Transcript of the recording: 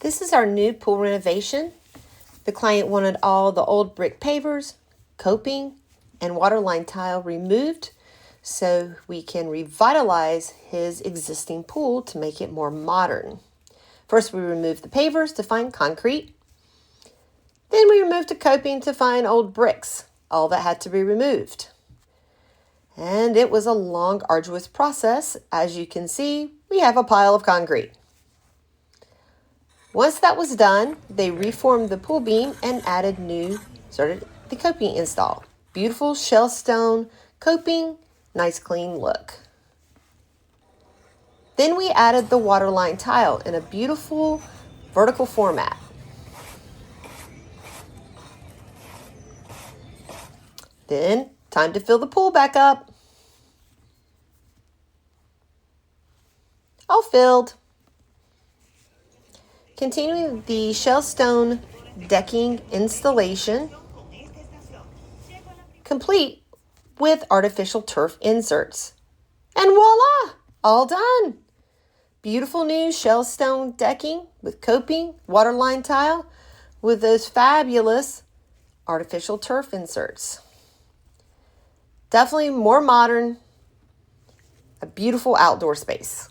This is our new pool renovation. The client wanted all the old brick pavers, coping, and waterline tile removed so we can revitalize his existing pool to make it more modern. First, we removed the pavers to find concrete. Then we removed the coping to find old bricks. All that had to be removed. And it was a long, arduous process. As you can see, we have a pile of concrete. Once that was done, they reformed the pool beam and started the coping install. Beautiful Shellstone coping, nice clean look. Then we added the waterline tile in a beautiful vertical format. Then, time to fill the pool back up. All filled. Continuing the Shellstone decking installation, complete with artificial turf inserts. And voila, all done. Beautiful new Shellstone decking with coping, waterline tile, with those fabulous artificial turf inserts. Definitely more modern, a beautiful outdoor space.